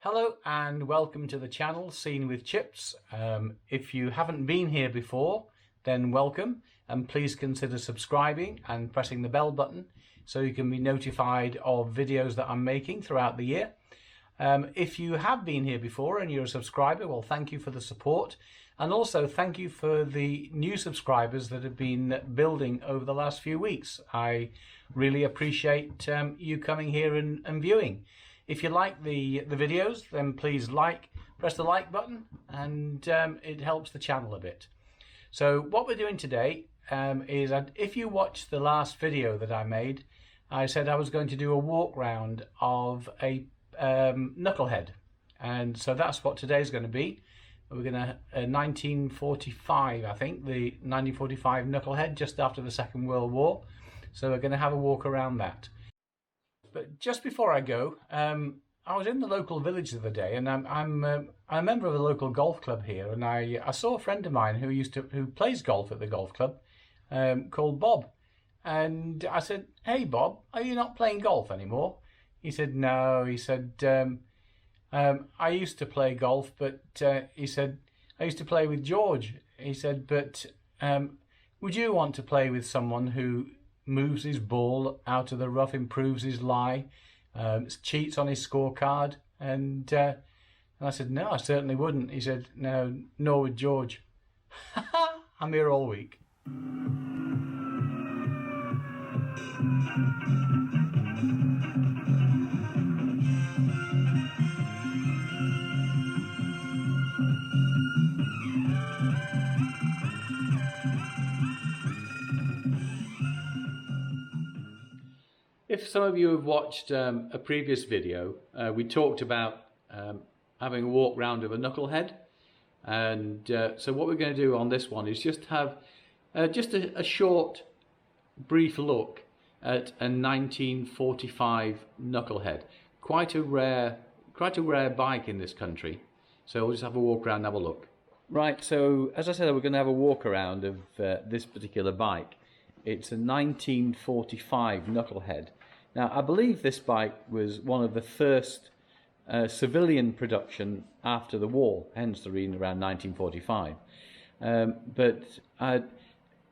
Hello and welcome to the channel Scene with Chips. If you haven't been here before, then welcome, and please consider subscribing and pressing the bell button so you can be notified of videos that I'm making throughout the year. If you have been here before and you're a subscriber, well, thank you for the support, and also thank you for the new subscribers that have been building over the last few weeks. I really appreciate you coming here and viewing. If you like the videos, then please press the like button, and it helps the channel a bit. So what we're doing today is that if you watched the last video that I made, I said I was going to do a walk round of a Knucklehead, and so that's what today's going to be. We're going to 1945, I think, the 1945 Knucklehead, just after the Second World War. So we're going to have a walk around that. But just before I go, I was in the local village the other day, and I'm a member of a local golf club here, and I saw a friend of mine who plays golf at the golf club, called Bob, and I said, "Hey Bob, are you not playing golf anymore?" He said, "No." He said, "I used to play golf, but he said I used to play with George." He said, "But would you want to play with someone who moves his ball out of the rough, improves his lie, cheats on his scorecard?" And I said, "No, I certainly wouldn't." He said, "No, nor would George." I'm here all week. If some of you have watched a previous video, we talked about having a walk round of a Knucklehead, and so what we're going to do on this one is just have a short, brief look at a 1945 Knucklehead. Quite a rare bike in this country. So we'll just have a walk around and have a look. Right. So as I said, we're going to have a walk around of this particular bike. It's a 1945 Knucklehead. Now, I believe this bike was one of the first civilian production after the war, hence the reason around 1945. But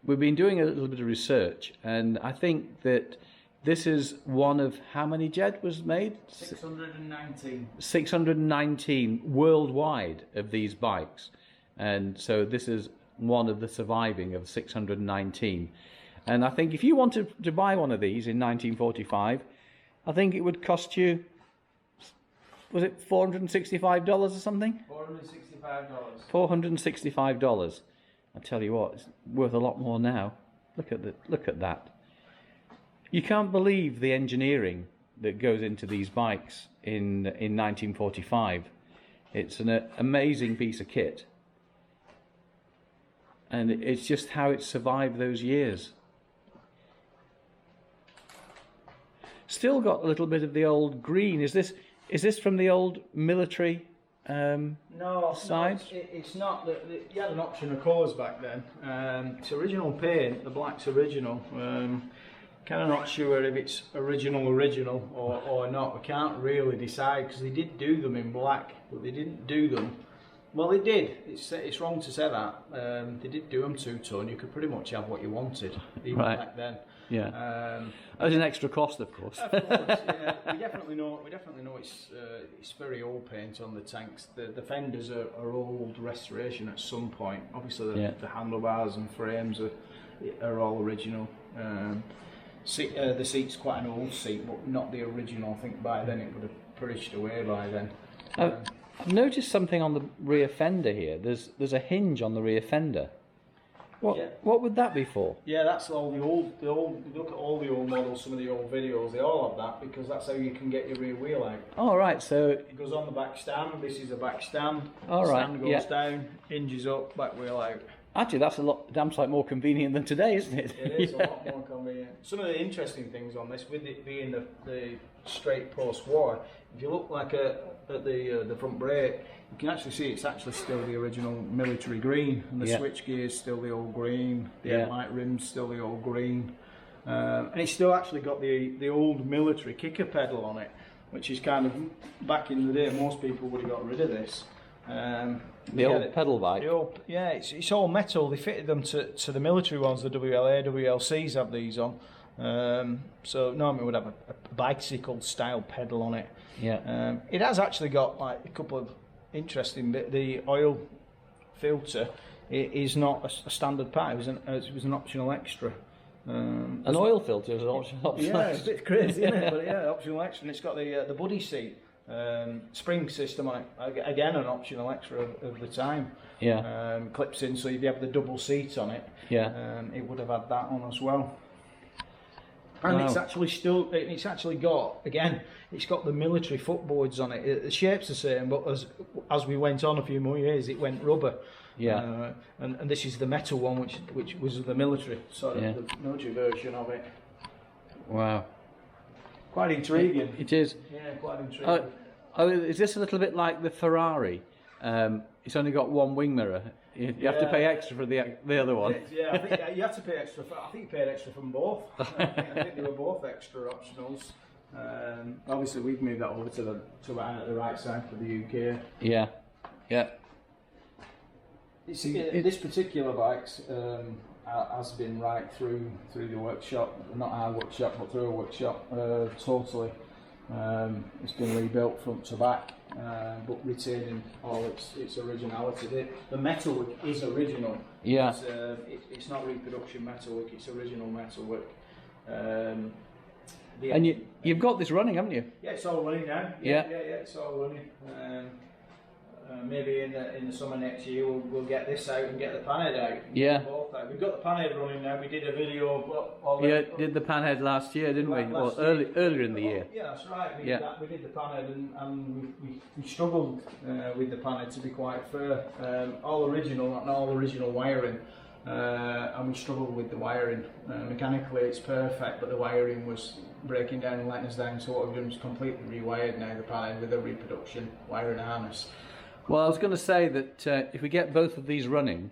we've been doing a little bit of research, and I think that this is one of how many, Jed, was made? 619. 619 worldwide of these bikes. And so this is one of the surviving of 619. And I think if you wanted to buy one of these in 1945, I think it would cost you, was it $465 or something? $465. $465. I tell you what, it's worth a lot more now. Look at that. You can't believe the engineering that goes into these bikes in 1945. It's an amazing piece of kit. And it's just how it survived those years. Still got a little bit of the old green. Is this from the old military No, side? no, it's not. You had an option of colours back then. It's original paint. The black's original. Kind of not sure if it's original or not. We can't really decide, because they did do them in black, but they didn't do them. Well, they did. It's wrong to say that. They did do them two-tone. You could pretty much have what you wanted, even back then. Yeah. There's an extra cost, of course. Of course, yeah. We definitely know it's very old paint on the tanks. The fenders are old restoration at some point. Obviously, the handlebars and frames are all original. The seat's quite an old seat, but not the original. I think by then it would have perished away by then. I've noticed something on the rear fender here. There's a hinge on the rear fender. What would that be for? Yeah, that's all the old. If you look at all the old models, some of the old videos, they all have that, because that's how you can get your rear wheel out. Oh, right. So it goes on the back stand. This is a back stand. All right. Stand goes down, hinges up, back wheel out. Actually, that's a damn sight more convenient than today, isn't it? It is a lot more convenient. Some of the interesting things on this, with it being the straight post-war, if you look at the front brake, you can actually see it's actually still the original military green, and the switch gear is still the old green, the headlight rim's still the old green, and it's still actually got the old military kicker pedal on it. which is kind of, back in the day, most people would have got rid of this. The old pedal bike. Yeah, it's all metal. They fitted them to the military ones. The WLA, WLCs have these on. So normally would have a bicycle style pedal on it. Yeah. It has actually got like a couple of interesting bits. The oil filter is not a standard part. It was an optional extra. An oil filter is an optional extra. Yeah, it's a bit crazy, isn't it? But yeah, optional extra, and it's got the buddy seat. Spring system on it, again an optional extra of the time. Yeah. Clips in, so if you have the double seat on it, yeah, it would have had that on as well. And wow. it's actually got, again, it's got the military footboards on it. The shape's the same, but as we went on a few more years, it went rubber. Yeah. And this is the metal one, which was the military, the military version of it. Wow. Quite intriguing. It is. Yeah, quite intriguing. Is this a little bit like the Ferrari? It's only got one wing mirror. You have to pay extra for the other one. Yeah, I think you have to pay extra. I think you paid extra from both. I think they were both extra optionals. Obviously, we've moved that over to the right side for the UK. Yeah, yeah. This particular bike has been right through the workshop, not our workshop, but through a workshop totally. It's been rebuilt front to back, but retaining all its originality. The metalwork is original. Yeah. It's not reproduction metalwork, it's original metalwork. And you've got this running, haven't you? Yeah, it's all running now. Yeah, it's all running. Maybe in the summer next year we'll get this out and get the panhead out. Yeah. Both out. We've got the panhead running now. We did a video of did the panhead last year, didn't we? Well, earlier in the year. Yeah, that's right. We did the panhead and we struggled with the panhead, to be quite fair. All original, not all original wiring. And we struggled with the wiring. Mechanically it's perfect, but the wiring was breaking down and letting us down, so what we've done is completely rewired now the panhead with a reproduction wiring harness. Well, I was going to say that if we get both of these running,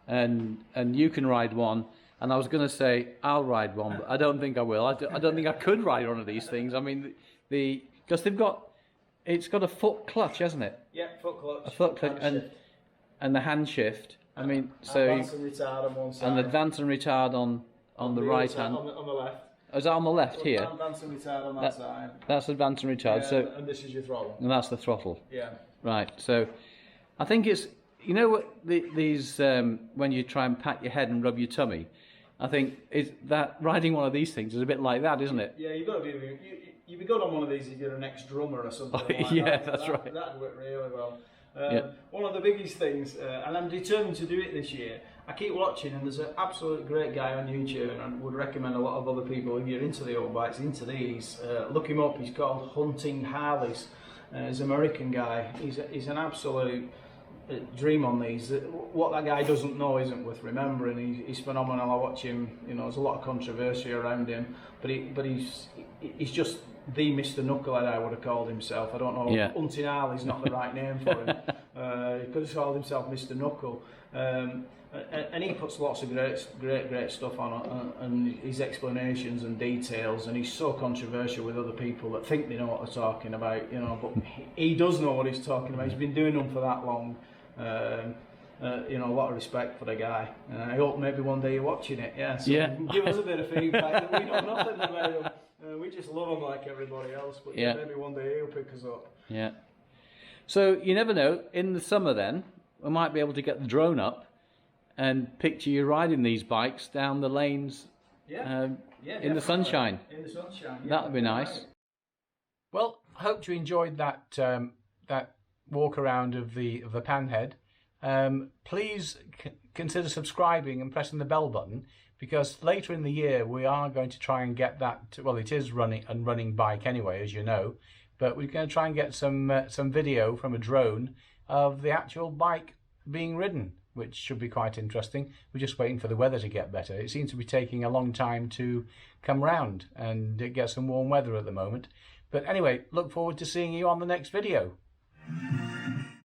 and you can ride one, and I was going to say I'll ride one, but I don't think I will. I don't think I could ride one of these things. I mean, because it's got a foot clutch, hasn't it? Yeah, foot clutch. A foot clutch and the hand shift. I mean, so advance and retard on one side. And advance and retard on the right hand. On the left. Oh, is that on the left here? Advance and retard on that side. That's advance and retard. Yeah, so and this is your throttle. And that's the throttle. Yeah. Right. So, I think it's, you know what these when you try and pat your head and rub your tummy, I think that riding one of these things is a bit like that, isn't it? Yeah, you've got to do. You'd be good on one of these if you're an ex-drummer or something. Like yeah, that. that's right. That'd work really well. Yeah. One of the biggest things, and I'm determined to do it this year. I keep watching, and there's an absolute great guy on YouTube, and I would recommend a lot of other people, if you're into the old bikes, into these, look him up. He's called Hunting Harleys. He's an American guy. He's an absolute dream on these. What that guy doesn't know isn't worth remembering. He's phenomenal. I watch him. You know, there's a lot of controversy around him, but he's just the Mr. Knucklehead, I would have called himself. I don't know. Yeah. Hunting Harley's not the right name for him. He could have called himself Mr. Knuckle. And he puts lots of great stuff on, and his explanations and details, and he's so controversial with other people that think they know what they're talking about, you know, but he does know what he's talking about. He's been doing them for that long. You know, a lot of respect for the guy. I hope maybe one day you're watching it. Yeah, so give us a bit of feedback. That we know nothing about him. We just love him like everybody else, but maybe one day he'll pick us up. Yeah. So you never know. In the summer, then we might be able to get the drone up and picture you riding these bikes down the lanes in the sunshine. In the sunshine. Yeah, that would be nice. Well, I hope you enjoyed that walk around of the panhead. Please consider subscribing and pressing the bell button, because later in the year we are going to try and get that. Well, it is running bike anyway, as you know, but we're going to try and get some video from a drone of the actual bike being ridden, which should be quite interesting. We're just waiting for the weather to get better. It seems to be taking a long time to come round, and get some warm weather at the moment. But anyway, look forward to seeing you on the next video.